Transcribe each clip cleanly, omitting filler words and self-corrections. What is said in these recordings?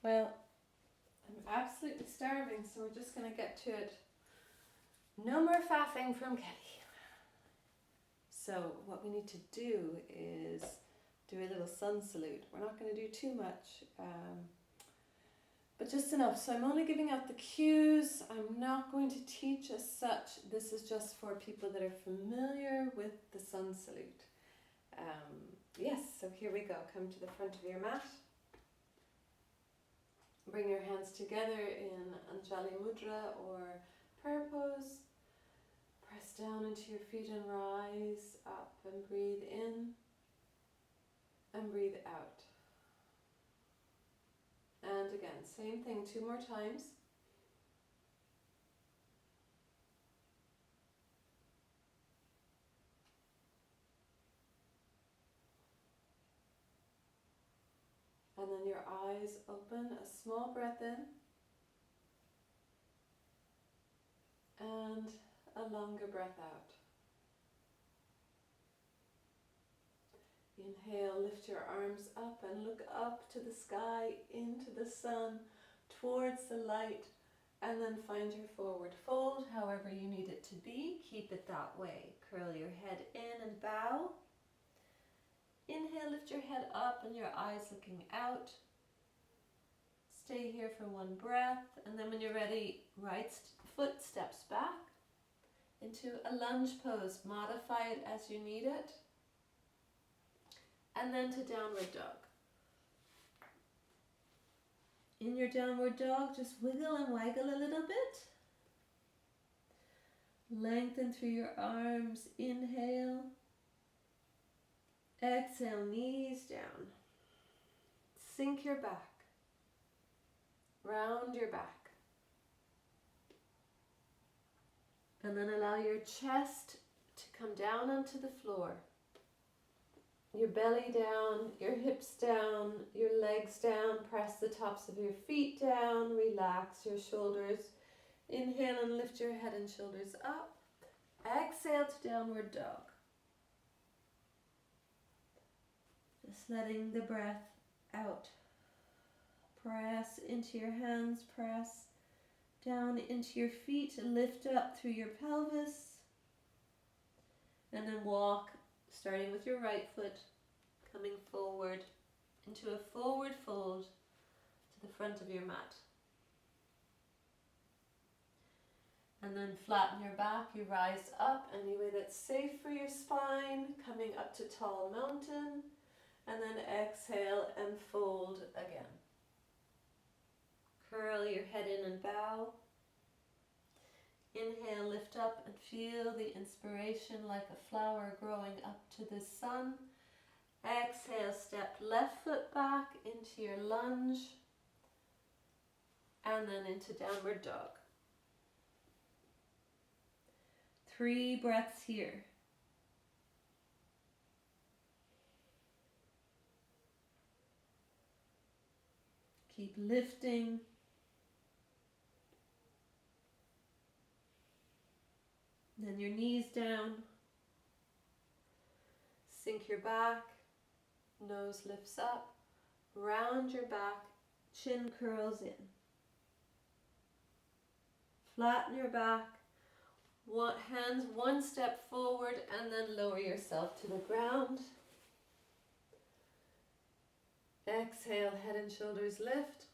Well, I'm absolutely starving, so we're just going to get to it. No more faffing from Kelly. So what we need to do is do a little sun salute. We're not going to do too much, but just enough. So I'm only giving out the cues. I'm not going to teach as such. This is just for people that are familiar with the sun salute. Yes, so here we go. Come to the front of your mat. Bring your hands together in Anjali Mudra or prayer pose. Press down into your feet and rise up and breathe in and breathe out. And again, same thing 2 more times. And then your eyes open, a small breath in and a longer breath out. Inhale, lift your arms up and look up to the sky, into the sun, towards the light, and then find your forward fold, however you need it to be. Keep it that way. Curl your head in and bow. Inhale, lift your head up and your eyes looking out. Stay here for 1 breath, and then when you're ready, right foot steps back into a lunge pose. Modify it as you need it. And then to downward dog. In your downward dog, just wiggle and waggle a little bit. Lengthen through your arms. Inhale. Exhale, knees down. Sink your back. Round your back. And then allow your chest to come down onto the floor. Your belly down, your hips down, your legs down. Press the tops of your feet down. Relax your shoulders. Inhale and lift your head and shoulders up. Exhale to downward dog. Just letting the breath out. Press into your hands, press down into your feet, lift up through your pelvis, and then walk, starting with your right foot, coming forward into a forward fold to the front of your mat. And then flatten your back, you rise up any way that's safe for your spine, coming up to tall mountain, and then exhale and fold again. Curl your head in and bow. Inhale, lift up and feel the inspiration like a flower growing up to the sun. Exhale, step left foot back into your lunge and then into downward dog. 3 breaths here. Keep lifting. Then your knees down. Sink your back. Nose lifts up. Round your back. Chin curls in. Flatten your back. Hands 1 step forward and then lower yourself to the ground. Exhale, head and shoulders lift.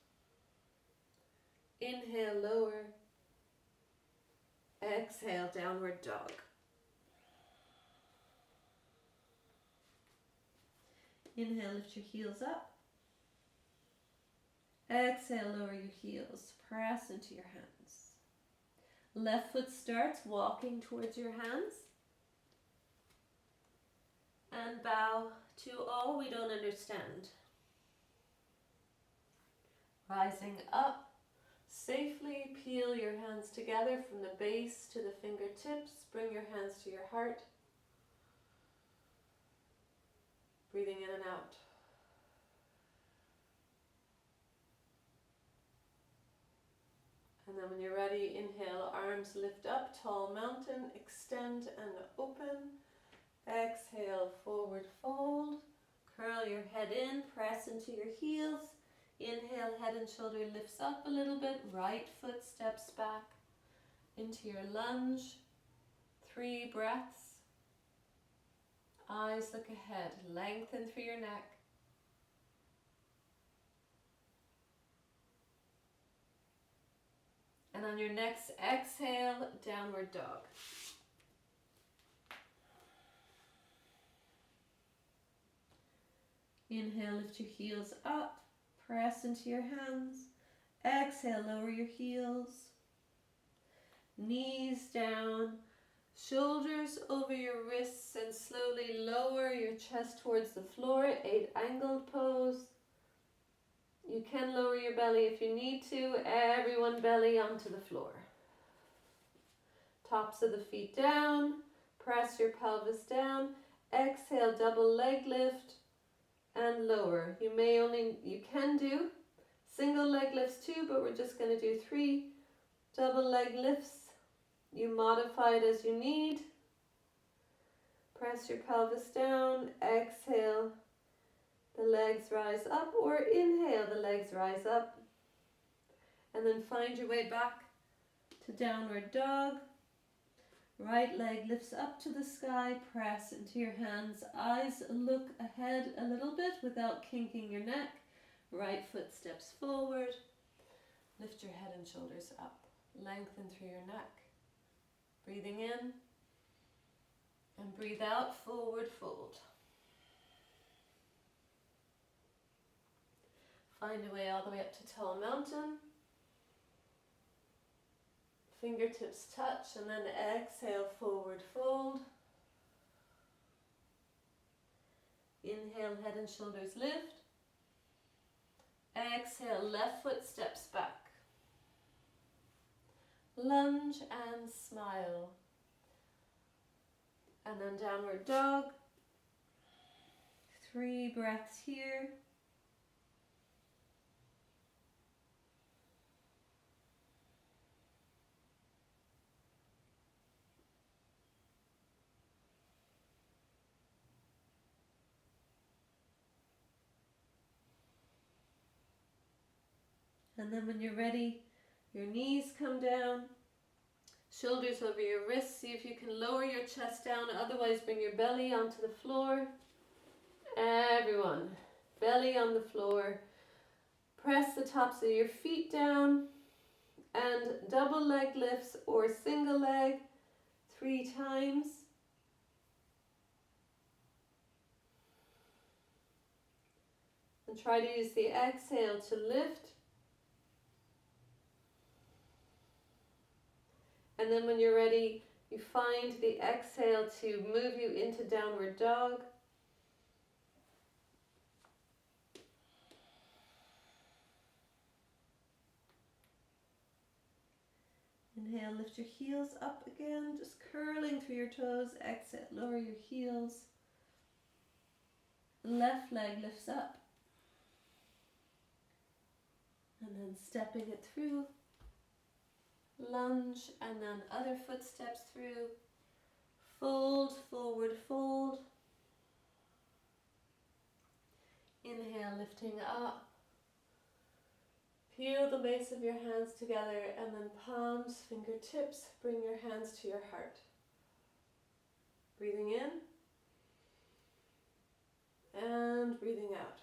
Inhale, lower. Exhale, downward dog. Inhale, lift your heels up. Exhale, lower your heels. Press into your hands. Left foot starts walking towards your hands. And bow to all we don't understand. Rising up. Safely peel your hands together from the base to the fingertips. Bring your hands to your heart. Breathing in and out. And then when you're ready, inhale, arms lift up, tall mountain, extend and open. Exhale, forward fold. Curl your head in, press into your heels. Inhale, head and shoulder lifts up a little bit. Right foot steps back into your lunge. 3 breaths. Eyes look ahead. Lengthen through your neck. And on your next exhale, downward dog. Inhale, lift your heels up, press into your hands. Exhale, lower your heels. Knees down, shoulders over your wrists, and slowly lower your chest towards the floor. 8 angled pose. You can lower your belly if you need to. Everyone belly onto the floor. Tops of the feet down. Press your pelvis down. Exhale, double leg lift and lower. You can do single leg lifts too, but we're just going to do 3 double leg lifts. You modify it as you need. Press your pelvis down. Exhale, the legs rise up, or inhale, the legs rise up. And then find your way back to downward dog. Right leg lifts up to the sky, press into your hands. Eyes look ahead a little bit without kinking your neck. Right foot steps forward. Lift your head and shoulders up. Lengthen through your neck. Breathing in and breathe out, forward fold. Find a way all the way up to tall mountain. Fingertips touch, and then exhale, forward fold. Inhale, head and shoulders lift. Exhale, left foot steps back. Lunge and smile. And then downward dog. 3 breaths here. And then when you're ready, your knees come down, shoulders over your wrists. See if you can lower your chest down, otherwise bring your belly onto the floor. Everyone, belly on the floor. Press the tops of your feet down and double leg lifts or single leg 3 times. And try to use the exhale to lift. And then when you're ready, you find the exhale to move you into downward dog. Inhale, lift your heels up again, just curling through your toes. Exhale, lower your heels. Left leg lifts up. And then stepping it through. Lunge, and then other footsteps through. Fold, forward fold. Inhale, lifting up. Peel the base of your hands together, and then palms, fingertips, bring your hands to your heart. Breathing in and breathing out.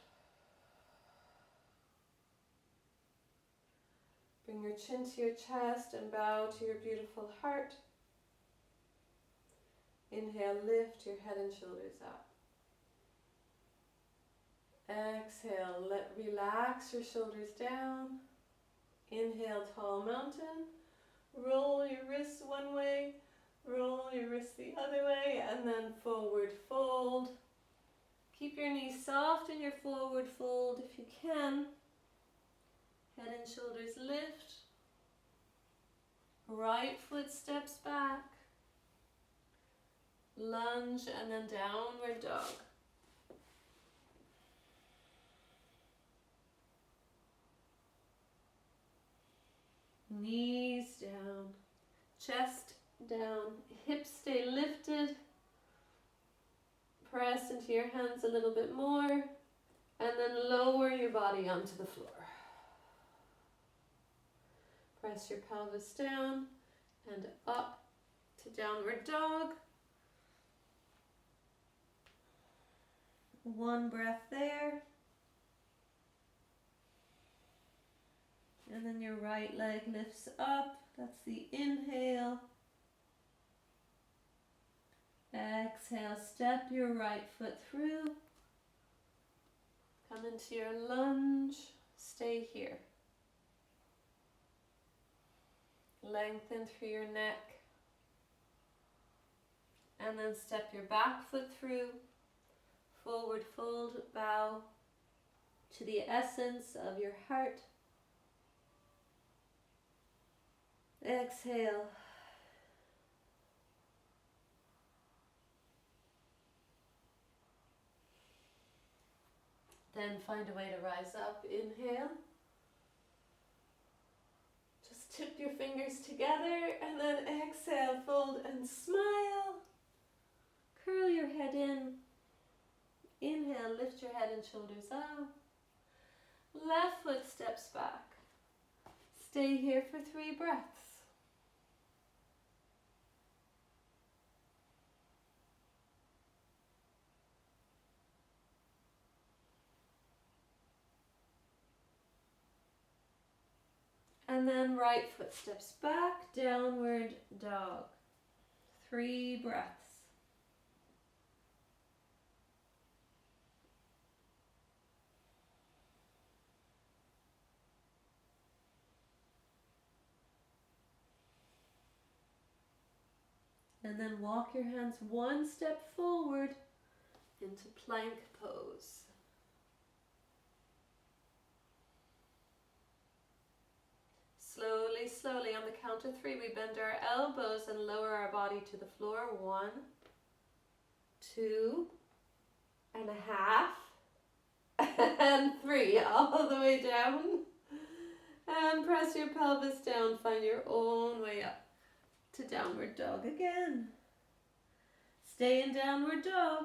Bring your chin to your chest and bow to your beautiful heart. Inhale, lift your head and shoulders up. Exhale, relax your shoulders down. Inhale, tall mountain. Roll your wrists one way, roll your wrists the other way, and then forward fold. Keep your knees soft in your forward fold if you can. Head and shoulders lift. Right foot steps back. Lunge and then downward dog. Knees down, chest down, hips stay lifted. Press into your hands a little bit more, and then lower your body onto the floor. Press your pelvis down and up to downward dog. One breath there. And then your right leg lifts up. That's the inhale. Exhale, step your right foot through. Come into your lunge. Stay here. Lengthen through your neck. And then step your back foot through. Forward fold, bow to the essence of your heart. Exhale. Then find a way to rise up. Inhale. Just tip your fingers together and then exhale, fold and smile. Curl your head in. Inhale, lift your head and shoulders up. Left foot steps back. Stay here for 3 breaths. And then right foot steps back, downward dog. 3 breaths. And then walk your hands 1 step forward into plank pose. Slowly, slowly, on the count of 3, we bend our elbows and lower our body to the floor. 1, 2 and a half, and 3, all the way down. And press your pelvis down, find your own way up to downward dog again. Stay in downward dog.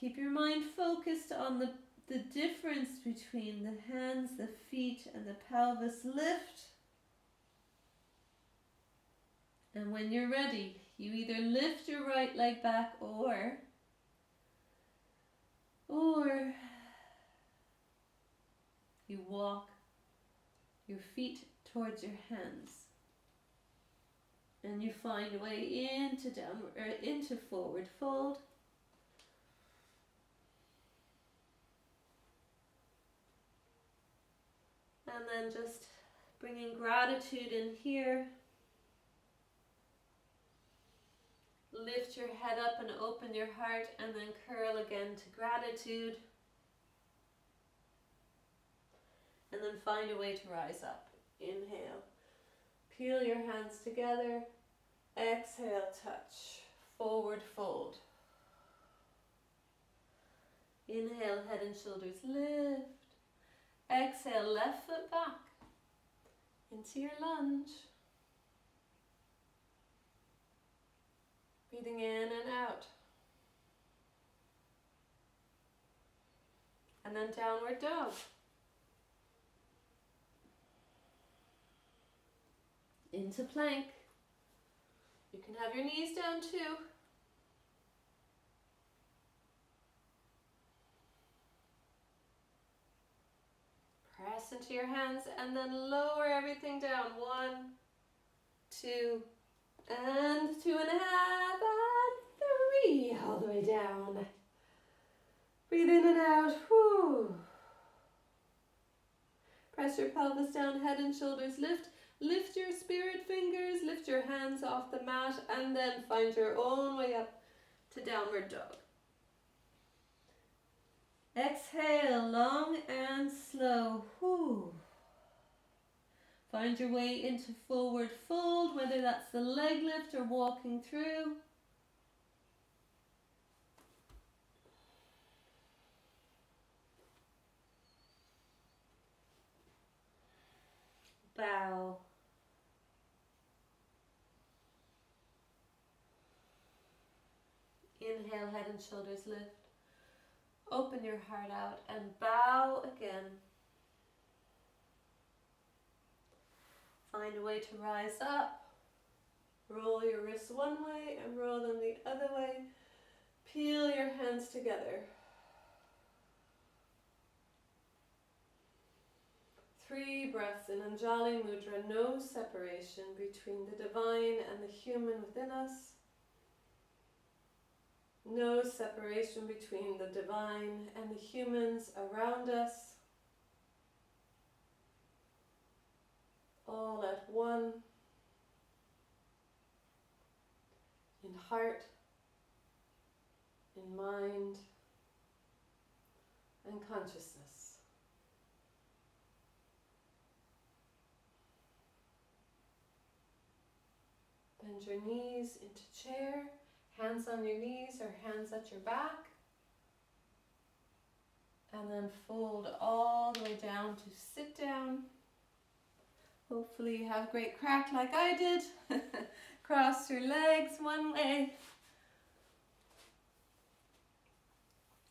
Keep your mind focused on the difference between the hands, the feet, and the pelvis lift. And when you're ready, you either lift your right leg back or you walk your feet towards your hands. And you find a way into downward or into forward fold. And then just bringing gratitude in here. Lift your head up and open your heart, and then curl again to gratitude. And then find a way to rise up. Inhale. Peel your hands together. Exhale, touch. Forward fold. Inhale, head and shoulders lift. Exhale, left foot back into your lunge. Breathing in and out. And then downward dog. Into plank. You can have your knees down too. Press into your hands and then lower everything down. 1, 2, and 2 and a half, and 3, all the way down. Breathe in and out. Whew. Press your pelvis down, head and shoulders lift. Lift your spirit fingers, lift your hands off the mat, and then find your own way up to downward dog. Exhale, long and slow. Whew. Find your way into forward fold, whether that's the leg lift or walking through. Bow. Inhale, head and shoulders lift. Open your heart out and bow again. Find a way to rise up. Roll your wrists one way and roll them the other way. Peel your hands together. 3 breaths in Anjali Mudra, no separation between the divine and the human within us. No separation between the divine and the humans around us. All at one. In heart, in mind, and consciousness. Bend your knees into chair, hands on your knees or hands at your back. And then fold all the way down to sit down. Hopefully you have great crack like I did. Cross your legs one way.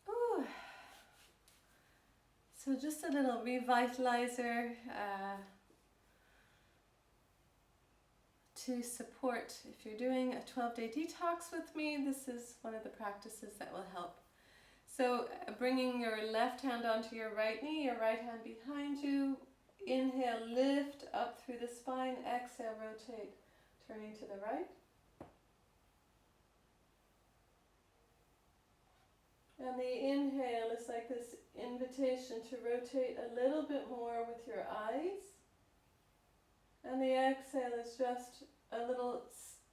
Ooh. So just a little revitalizer to support. If you're doing a 12-day detox with me, this is one of the practices that will help. So bringing your left hand onto your right knee, your right hand behind you. Inhale, lift up through the spine. Exhale, rotate, turning to the right. And the inhale is like this invitation to rotate a little bit more with your eyes. And the exhale is just a little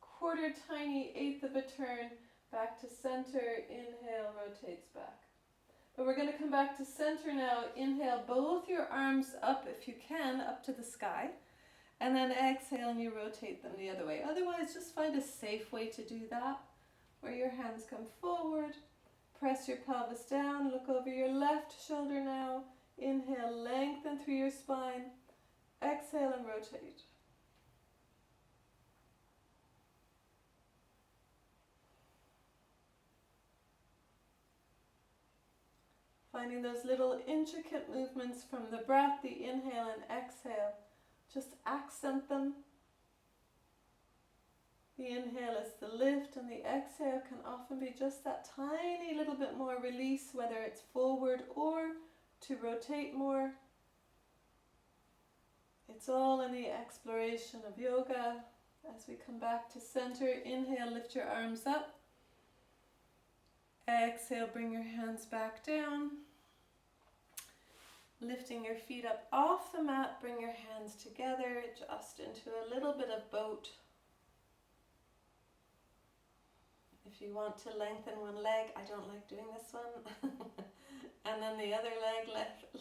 quarter tiny eighth of a turn back to center. Inhale, rotates back. But we're going to come back to center now. Inhale, both your arms up if you can, up to the sky. And then exhale and you rotate them the other way. Otherwise, just find a safe way to do that, where your hands come forward. Press your pelvis down. Look over your left shoulder now. Inhale, lengthen through your spine. Exhale and rotate. Finding those little intricate movements from the breath, the inhale and exhale. Just accent them. The inhale is the lift and the exhale can often be just that tiny little bit more release, whether it's forward or to rotate more. It's all in the exploration of yoga. As we come back to center, inhale, lift your arms up. Exhale, bring your hands back down. Lifting your feet up off the mat, bring your hands together, just into a little bit of boat. If you want to lengthen one leg, I don't like doing this one. And then the other leg,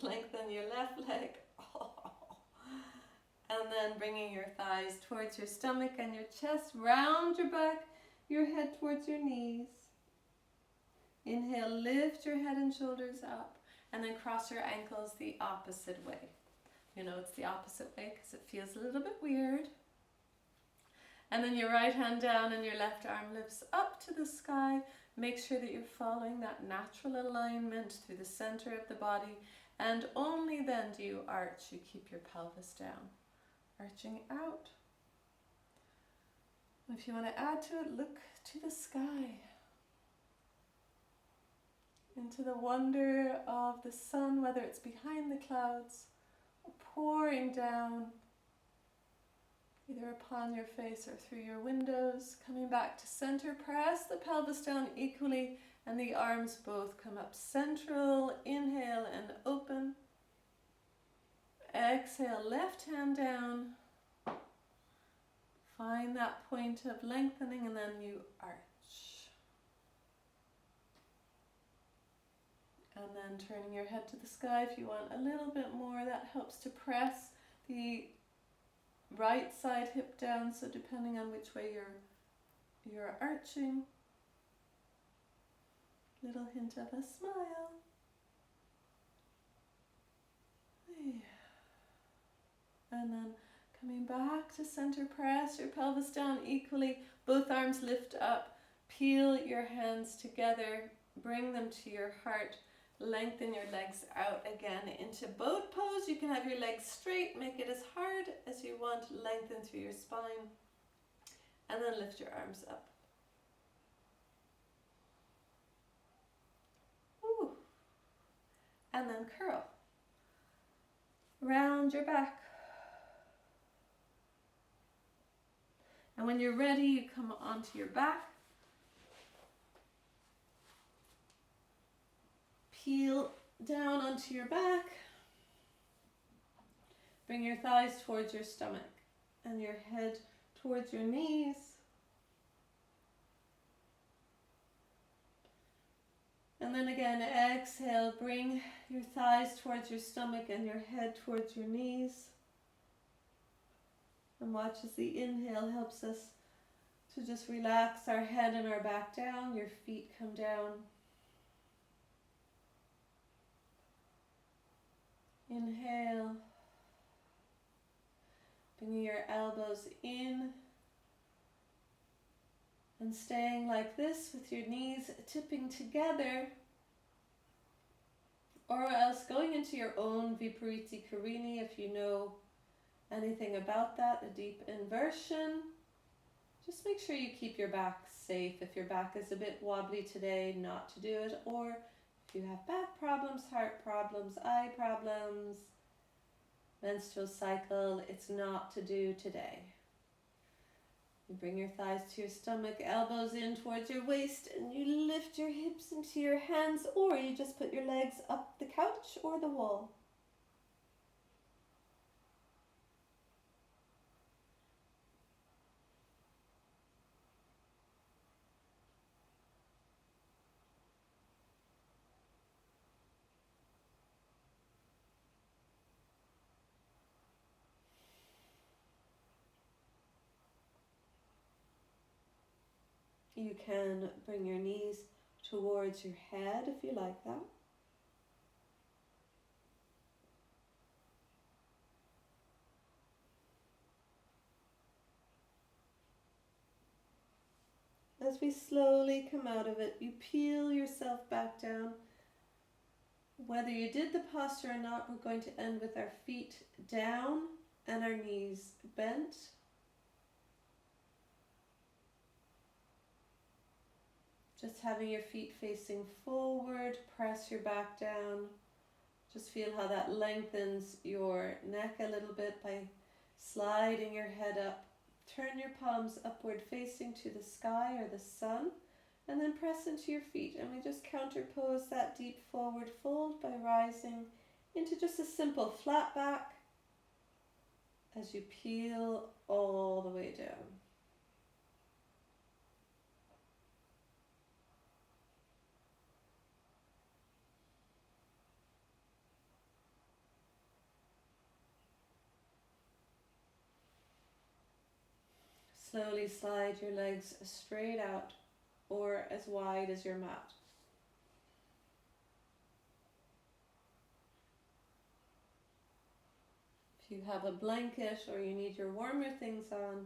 lengthen your left leg. And then bringing your thighs towards your stomach and your chest, round your back, your head towards your knees. Inhale, lift your head and shoulders up, and then cross your ankles the opposite way. You know it's the opposite way because it feels a little bit weird. And then your right hand down and your left arm lifts up to the sky. Make sure that you're following that natural alignment through the center of the body, and only then do you arch. You keep your pelvis down, arching out. If you want to add to it, look to the sky, into the wonder of the sun, whether it's behind the clouds or pouring down, either upon your face or through your windows. Coming back to center, press the pelvis down equally and the arms both come up central. Inhale and open. Exhale, left hand down. Find that point of lengthening and then you arch. And then turning your head to the sky if you want a little bit more. That helps to press the right side hip down, so depending on which way you're arching. Little hint of a smile. And then coming back to center, press your pelvis down equally. Both arms lift up. Peel your hands together. Bring them to your heart. Lengthen your legs out again into boat pose. toes. You can have your legs straight, make it as hard as you want, lengthen through your spine, and then lift your arms up. Ooh. And then curl. Round your back. And when you're ready, you come onto your back. Peel down onto your back. Bring your thighs towards your stomach and your head towards your knees. And then again, exhale, bring your thighs towards your stomach and your head towards your knees. And watch as the inhale helps us to just relax our head and our back down. Your feet come down. Inhale. Bringing your elbows in. And staying like this with your knees tipping together. Or else going into your own Vipariti Karini if you know anything about that, a deep inversion. Just make sure you keep your back safe. If your back is a bit wobbly today, not to do it. Or if you have back problems, heart problems, eye problems, menstrual cycle, it's not to do today. You bring your thighs to your stomach, elbows in towards your waist, and you lift your hips into your hands, or you just put your legs up the couch or the wall. You can bring your knees towards your head if you like that. As we slowly come out of it, you peel yourself back down. Whether you did the posture or not, we're going to end with our feet down and our knees bent. Just having your feet facing forward, press your back down. Just feel how that lengthens your neck a little bit by sliding your head up. Turn your palms upward facing to the sky or the sun, and then press into your feet. And we just counterpose that deep forward fold by rising into just a simple flat back as you peel all the way down. Slowly slide your legs straight out or as wide as your mat. If you have a blanket or you need your warmer things on,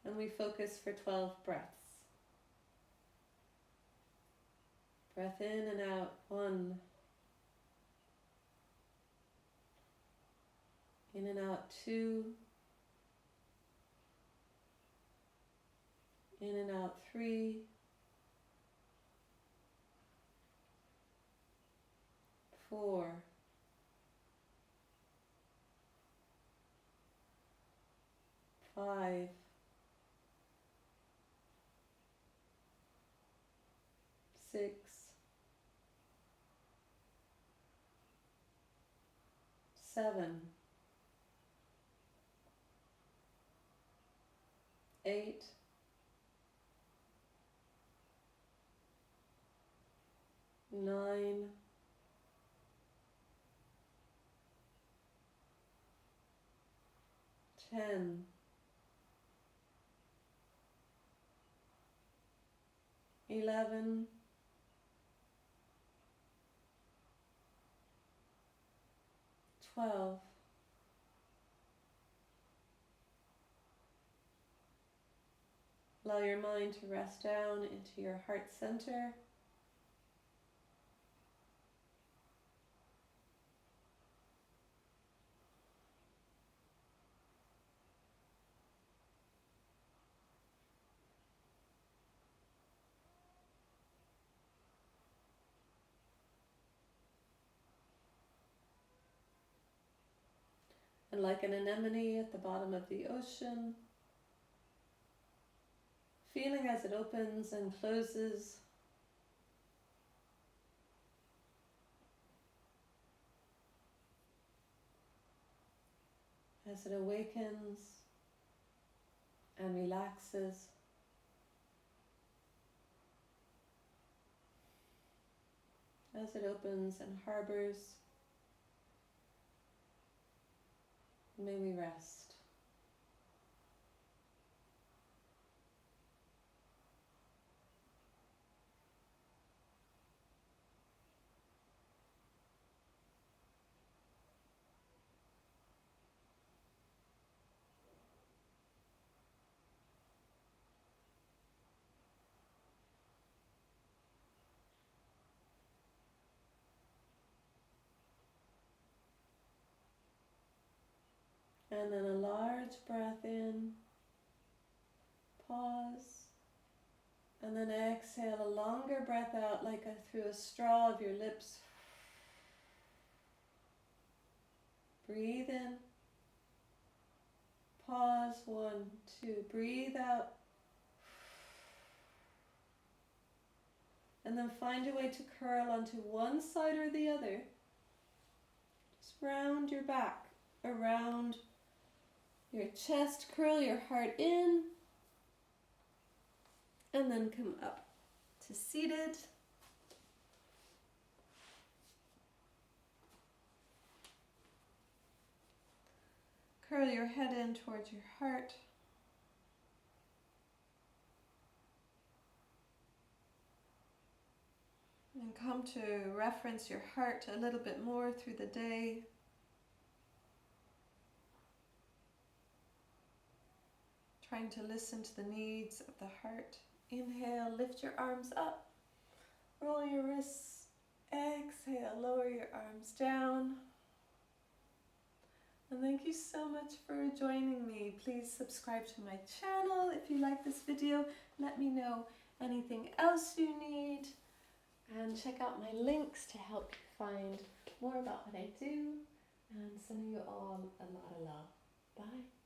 and we focus for 12 breaths. Breath in and out, 1. In and out, 2. In and out, 3. 4. 5. 6. 7. 8. 9. 10. 11. 12. Allow your mind to rest down into your heart center. And like an anemone at the bottom of the ocean, feeling as it opens and closes, as it awakens and relaxes. As it opens and harbors, may we rest. And then a large breath in, pause, and then exhale a longer breath out like through a straw of your lips. Breathe in, pause, 1, 2, breathe out. And then find a way to curl onto one side or the other. Just round your back, around your chest, curl your heart in, and then come up to seated. Curl your head in towards your heart. And come to reference your heart a little bit more through the day. Trying to listen to the needs of the heart. Inhale, lift your arms up. Roll your wrists. Exhale, lower your arms down. And thank you so much for joining me. Please subscribe to my channel if you like this video. Let me know anything else you need. And check out my links to help you find more about what I do. And sending you all a lot of love. Bye.